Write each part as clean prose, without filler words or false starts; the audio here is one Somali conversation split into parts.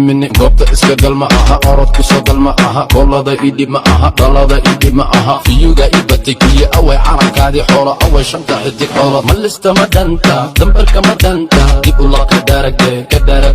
mini goobta iska gal ma aha, orodku soo gal ma aha, goolada idhib ma aha, dhalada idhib ma aha, fiyuga ibatay kiyo away calankaadii xoolo away shanta xidig xoolo malista ma dhanta dambarka ma dhanta dib ula ka darag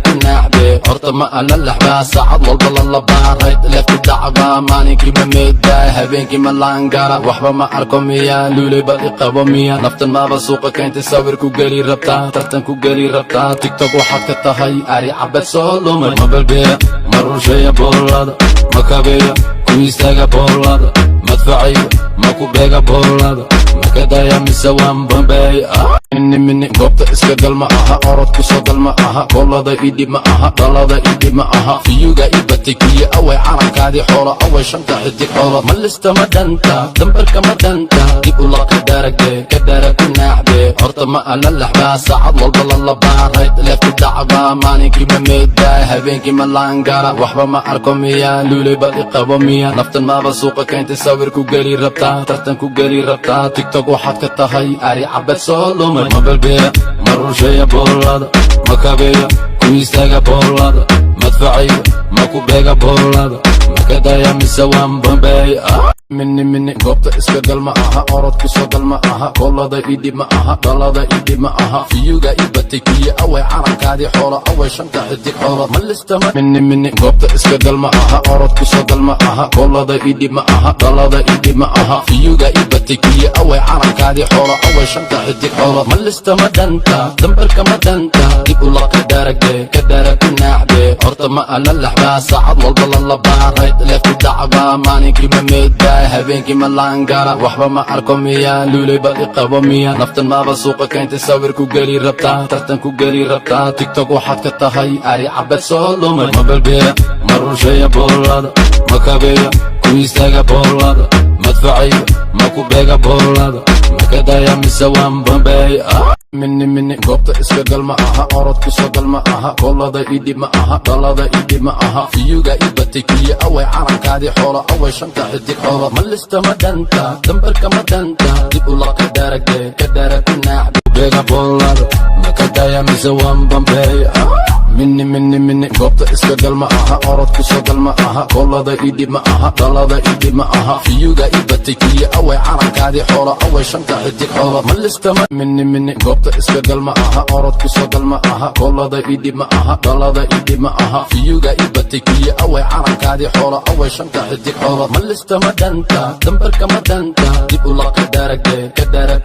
ku naacde horta ma ala laxbaa saacad walba lalabaa rayd leefti dacbaa maalinkii ma meedaa habeenkii ma laangara waxba ma arko miya luulay bal iqabo miya naftan maaba suuqa keentay sawir ku geli rabtaa tartan ku geli rabtaa tiktok waxaad ka tahay ari cabad soo lumay ma balbeeya ma rusheeya boolada ma kabeeya ku istaaga boolada madfacayga ma ku beega boolada makadaya mise waan bambeey mini goobta iska gal ma aha, orodku soo gal ma aha, goolada idhib ma aha, dhalada idhib ma aha, fiyuga ibatay kiyo away calankaadii xoolo away shanta xidig xoolo malista ma dhanta dambarka ma dhanta dib ula ka darag ku naacde horta ma ala laxbaa saacad walba lalabaa rayd leefti dacbaa maalinkii ma meedaa habeenkii ma laangara waxba ma arko miya luulay bal iqabo miya naftan maaba suuqa keentay sawir ku geli rabtaa tartan ku geli rabtaa tiktok waxaad ka tahay ari cabad soo lumay ma balbeeya ma rusheeya boolada ma kabeeya ku istaaga boolada madfacayga ma ku beega boolada makadaya mise waan bambeey mini goobta iska gal ma aha, orodku soo gal ma aha, goolada idhib ma aha, dhalada idhib ma aha, fiyuga ibatay kiyo away calankaadii xoolo away shanta xidig xoolo malista ma mini goobta iska gal ma aha, orodku soo gal ma aha, goolada idhib ma aha, dhalada idhib ma aha, fiyuga ibatay kiyo away calankaadii xoolo away shanta xidig xoolo malista ma dhanta dambarka ma dhanta dib ula ka darag ku naacde horta ma ala laxbaa saacad walba lalabaa rayd leefti dacbaa maalinkii ma meedaa habeenkii ma laangara waxba ma arko miya luulay bal iqabo miya naftan maaba suuqa keentay sawir ku geli rabtaa tartan ku geli rabtaa tiktok waxaad ka tahay ari cabad soo lumay ma balbeeya ma rusheeya boolada ma kabeeya ku istaaga boolada madfacayga ma ku beega boolada makadaya mise waan bambeey mini goobta iska gal ma aha, orodku soo gal ma aha, goolada idhib ma aha, dhalada idhib ma aha, fiyuga ibatay kiyo away calankaadii xoolo away shanta xidig xoolo malista ma dhanta dambarka ma dhanta dib ula ka darag ku naacde beega boolada makadaya mise waan bambeey mini goobta iska gal ma aha, orodku soo gal ma aha, goolada idhib ma aha, dhalada idhib ma aha, fiyuga ibatay kiyo away calankaadii xoolo away shanta xidig xoolo malista ma mini goobta iska gal ma aha, orodku soo gal ma aha, goolada idhib ma aha, dhalada idhib ma aha, fiyuga ibatay kiyo away calankaadii xoolo away shanta xidig xoolo malista ma dhanta dambarka ma dhanta dib ula ka darag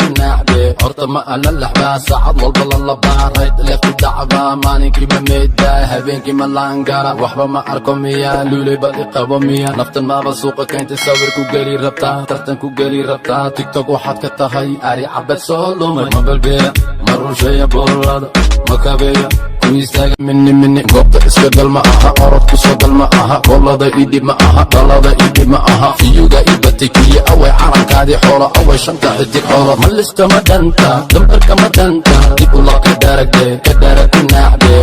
ku naacde horta ma ala laxbaa saacad walba lalabaa rayd leefti dacbaa maalinkii ma meedaa habeenkii ma laangara waxba ma arko miya luulay bal iqabo miya naftan maaba suuqa keentay sawir ku geli rabtaa tartan ku geli rabtaa tiktok waxaad ka tahay ari cabad soo lumay ma balbeeya ma rusheeya boolada ma kabeeya ku istaaga mini goobta iska gal ma aha, orodku soo gal ma aha, goolada idhib ma aha, dhalada idhib ma aha, fiyuga ibatay kiyo away calankaadii xoolo away shanta xidig xoolo malista ma dhanta dambarka ma dhanta dib ula ka darag ku naacde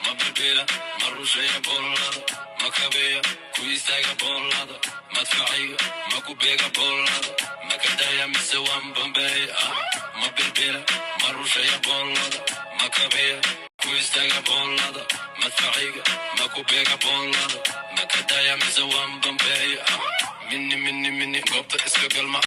ma balbeeya ma rusheeya boolada ma kabeeya ku istaaga boolada madfacayga ma ku beega boolada makadaya mise waan bambeey ma balbeeya ma rusheeya boolada ma kabeeya ku istaaga boolada madfacayga ma ku beega boolada makadaya mise waan bambeey mini goobta iska gal ma